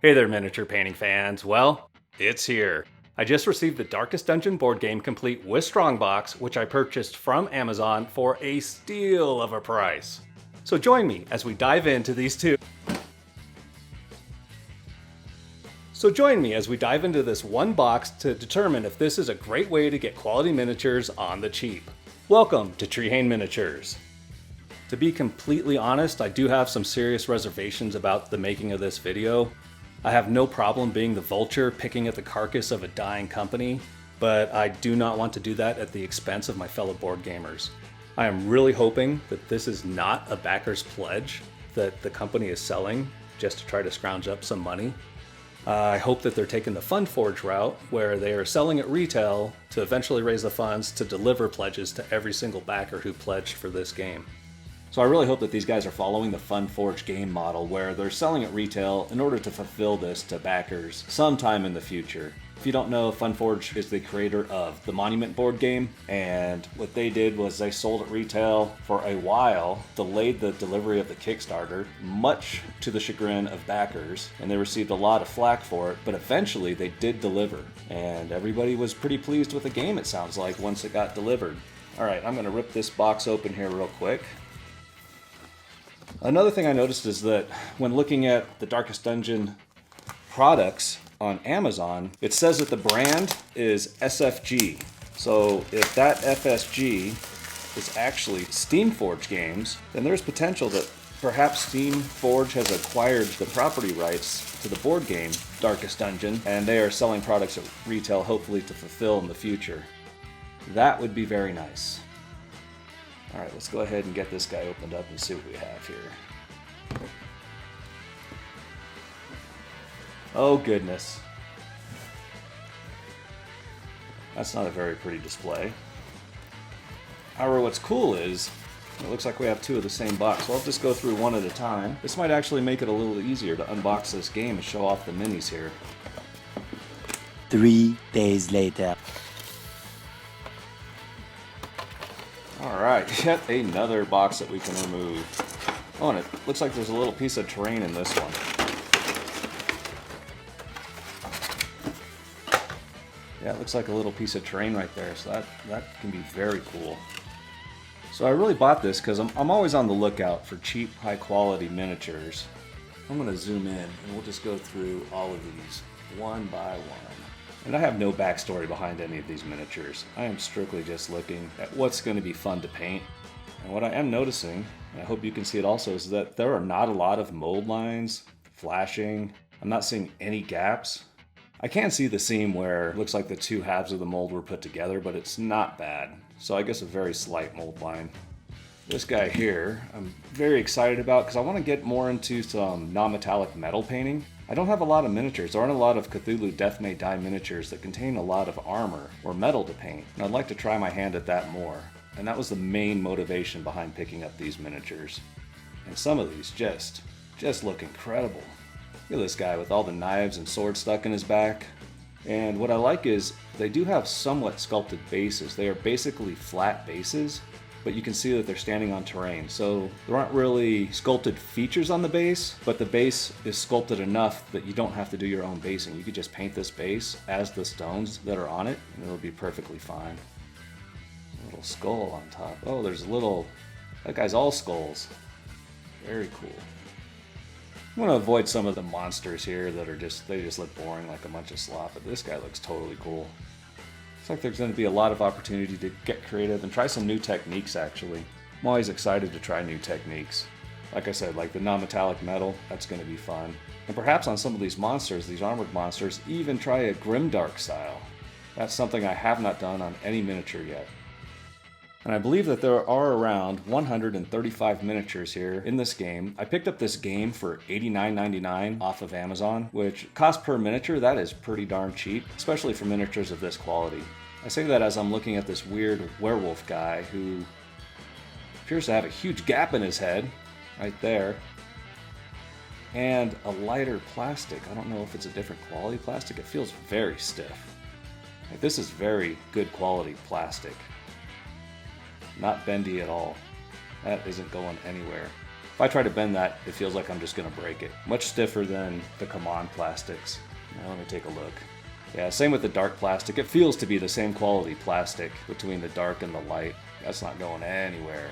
Hey there, miniature painting fans. Well, it's here. I just received the Darkest Dungeon board game complete with Strongbox, which I purchased from Amazon for a steal of a price. So join me as we dive into these two. this one box to determine if this is a great way to get quality miniatures on the cheap. Welcome to Treehane Miniatures. To be completely honest, I do have some serious reservations about the making of this video. I have no problem being the vulture picking at the carcass of a dying company, but I do not want to do that at the expense of my fellow board gamers. I am really hoping that this is not a backer's pledge that the company is selling just to try to scrounge up some money. I hope that they're taking the FunForge route, where they are selling at retail to eventually raise the funds to deliver pledges to every single backer who pledged for this game. So I really hope that these guys are following the FunForge game model, where they're selling at retail in order to fulfill this to backers sometime in the future. If you don't know, FunForge is the creator of the Monument board game, and what they did was they sold at retail for a while, delayed the delivery of the Kickstarter, much to the chagrin of backers, and they received a lot of flack for it, but eventually they did deliver, and everybody was pretty pleased with the game, it sounds like, once it got delivered. Alright, I'm going to rip this box open here real quick. Another thing I noticed is that when looking at the Darkest Dungeon products on Amazon, it says that the brand is SFG. So if that FSG is actually Steamforge Games, then there's potential that perhaps Steamforge has acquired the property rights to the board game Darkest Dungeon, and they are selling products at retail, hopefully to fulfill in the future. That would be very nice. Alright, let's go ahead and get this guy opened up and see what we have here. Oh goodness. That's not a very pretty display. However, what's cool is, it looks like we have two of the same box, so I'll just go through one at a time. This might actually make it a little easier to unbox this game and show off the minis here. 3 days later. Alright, yet another box that we can remove. Oh, and it looks like there's a little piece of terrain in this one. Yeah, it looks like a little piece of terrain right there, so that can be very cool. So I really bought this because I'm always on the lookout for cheap, high-quality miniatures. I'm going to zoom in, and we'll just go through all of these one by one. And I have no backstory behind any of these miniatures. I am strictly just looking at what's going to be fun to paint. And what I am noticing, and I hope you can see it also, is that there are not a lot of mold lines, flashing. I'm not seeing any gaps. I can see the seam where it looks like the two halves of the mold were put together, but it's not bad. So I guess a very slight mold line. This guy here, I'm very excited about because I want to get more into some non-metallic metal painting. I don't have a lot of miniatures. There aren't a lot of Cthulhu Death May Die miniatures that contain a lot of armor or metal to paint, and I'd like to try my hand at that more. And that was the main motivation behind picking up these miniatures. And some of these just look incredible. Look at this guy with all the knives and swords stuck in his back. And what I like is they do have somewhat sculpted bases. They are basically flat bases, but you can see that they're standing on terrain. So there aren't really sculpted features on the base, but the base is sculpted enough that you don't have to do your own basing. You could just paint this base as the stones that are on it, and it'll be perfectly fine. A little skull on top. Oh, there's a little... That guy's all skulls. Very cool. I'm going to avoid some of the monsters here that are they just look boring, like a bunch of slop, but this guy looks totally cool. Looks like there's going to be a lot of opportunity to get creative and try some new techniques, actually. I'm always excited to try new techniques. Like I said, like the non-metallic metal, that's going to be fun. And perhaps on some of these monsters, these armored monsters, even try a grimdark style. That's something I have not done on any miniature yet. And I believe that there are around 135 miniatures here in this game. I picked up this game for $89.99 off of Amazon, which cost per miniature, that is pretty darn cheap, especially for miniatures of this quality. I say that as I'm looking at this weird werewolf guy who appears to have a huge gap in his head, right there, and a lighter plastic. I don't know if it's a different quality plastic. It feels very stiff. Like, this is very good quality plastic. Not bendy at all. That isn't going anywhere. If I try to bend that, it feels like I'm just gonna break it. Much stiffer than the CMON plastics. Now let me take a look. Yeah, same with the dark plastic. It feels to be the same quality plastic between the dark and the light. That's not going anywhere.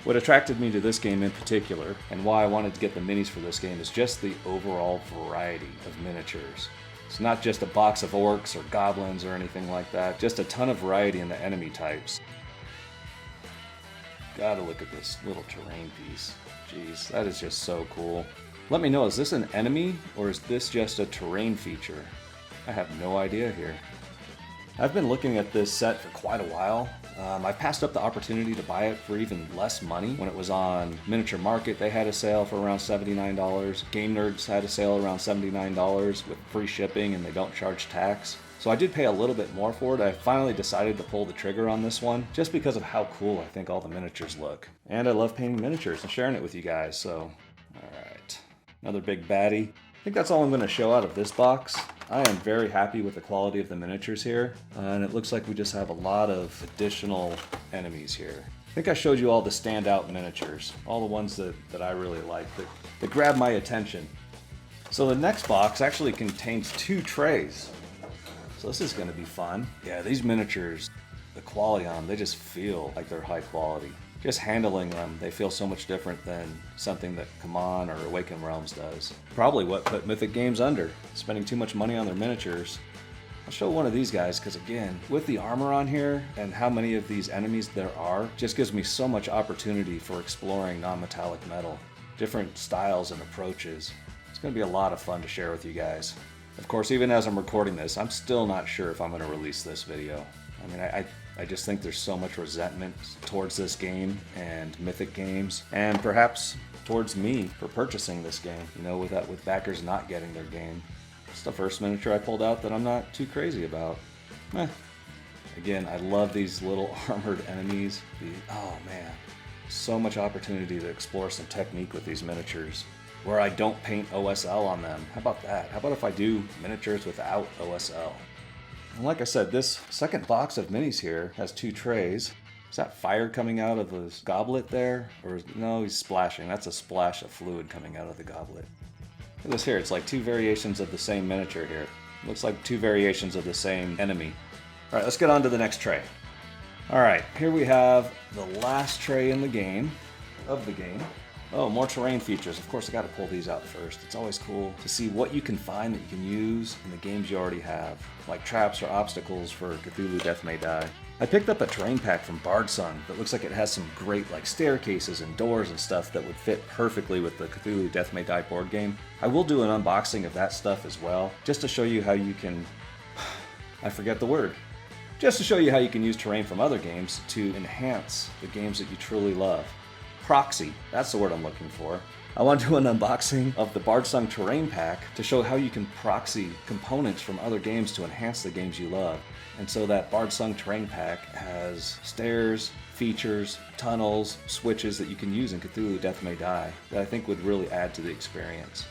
What attracted me to this game in particular, and why I wanted to get the minis for this game, is just the overall variety of miniatures. It's not just a box of orcs or goblins or anything like that, just a ton of variety in the enemy types. Gotta look at this little terrain piece. Jeez, that is just so cool. Let me know, is this an enemy or is this just a terrain feature? I have no idea here. I've been looking at this set for quite a while. I passed up the opportunity to buy it for even less money when it was on Miniature Market. They had a sale for around $79. Game Nerds had a sale around $79 with free shipping, and they don't charge tax. So I did pay a little bit more for it. I finally decided to pull the trigger on this one just because of how cool I think all the miniatures look. And I love painting miniatures and sharing it with you guys, so alright. Another big baddie. I think that's all I'm going to show out of this box. I am very happy with the quality of the miniatures here, and it looks like we just have a lot of additional enemies here. I think I showed you all the standout miniatures, all the ones that I really like, that grabbed my attention. So the next box actually contains 2 trays. So this is going to be fun. Yeah, these miniatures, the quality on them, they just feel like they're high quality. Just handling them, they feel so much different than something that CMON or Awakened Realms does. Probably what put Mythic Games under, spending too much money on their miniatures. I'll show one of these guys because, again, with the armor on here and how many of these enemies there are, just gives me so much opportunity for exploring non-metallic metal, different styles and approaches. It's going to be a lot of fun to share with you guys. Of course, even as I'm recording this, I'm still not sure if I'm going to release this video. I mean, I just think there's so much resentment towards this game and Mythic Games, and perhaps towards me for purchasing this game, you know, with backers not getting their game. It's the first miniature I pulled out that I'm not too crazy about. Again, I love these little armored enemies. Oh man, so much opportunity to explore some technique with these miniatures where I don't paint OSL on them. How about that? How about if I do miniatures without OSL? And like I said, this second box of minis here has 2 trays. Is that fire coming out of his goblet there? Or no, he's splashing. That's a splash of fluid coming out of the goblet. Look at this here. It's like 2 variations of the same miniature here. Looks like 2 variations of the same enemy. All right, let's get on to the next tray. All right, here we have the last tray in the game, Oh, more terrain features. Of course, I got to pull these out first. It's always cool to see what you can find that you can use in the games you already have, like traps or obstacles for Cthulhu Death May Die. I picked up a terrain pack from Bardsung that looks like it has some great like staircases and doors and stuff that would fit perfectly with the Cthulhu Death May Die board game. I will do an unboxing of that stuff as well, just to show you how you can... I forget the word. Just to show you how you can use terrain from other games to enhance the games that you truly love. Proxy, that's the word I'm looking for. I want to do an unboxing of the Bardsung Terrain Pack to show how you can proxy components from other games to enhance the games you love. And so that Bardsung Terrain Pack has stairs, features, tunnels, switches that you can use in Cthulhu Death May Die that I think would really add to the experience.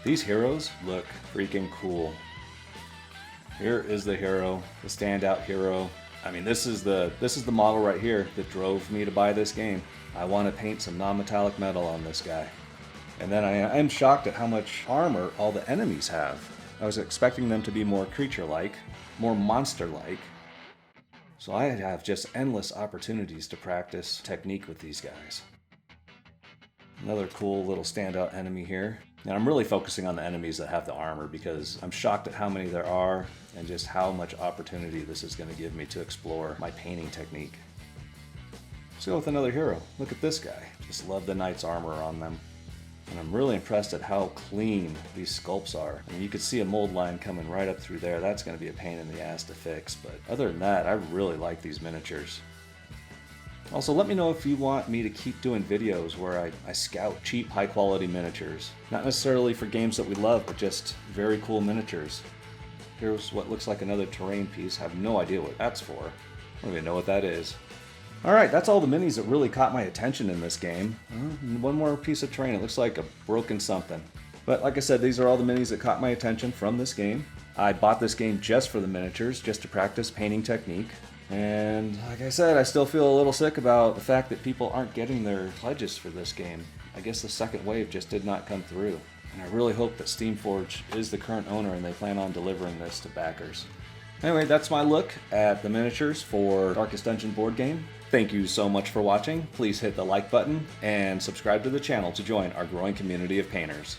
These heroes look freaking cool. Here is the hero, the standout hero. I mean, this is the model right here that drove me to buy this game. I want to paint some non-metallic metal on this guy. And then I am shocked at how much armor all the enemies have. I was expecting them to be more creature-like, more monster-like. So I have just endless opportunities to practice technique with these guys. Another cool little standout enemy here. And I'm really focusing on the enemies that have the armor because I'm shocked at how many there are and just how much opportunity this is going to give me to explore my painting technique. Let's go with another hero. Look at this guy. Just love the knight's armor on them. And I'm really impressed at how clean these sculpts are. I mean, you could see a mold line coming right up through there. That's going to be a pain in the ass to fix. But other than that, I really like these miniatures. Also, let me know if you want me to keep doing videos where I scout cheap, high-quality miniatures. Not necessarily for games that we love, but just very cool miniatures. Here's what looks like another terrain piece. I have no idea what that's for. I don't even know what that is. Alright, that's all the minis that really caught my attention in this game. One more piece of terrain. It looks like a broken something. But like I said, these are all the minis that caught my attention from this game. I bought this game just for the miniatures, just to practice painting technique. And like I said, I still feel a little sick about the fact that people aren't getting their pledges for this game. I guess the second wave just did not come through. And I really hope that Steamforge is the current owner and they plan on delivering this to backers. Anyway, that's my look at the miniatures for Darkest Dungeon board game. Thank you so much for watching. Please hit the like button and subscribe to the channel to join our growing community of painters.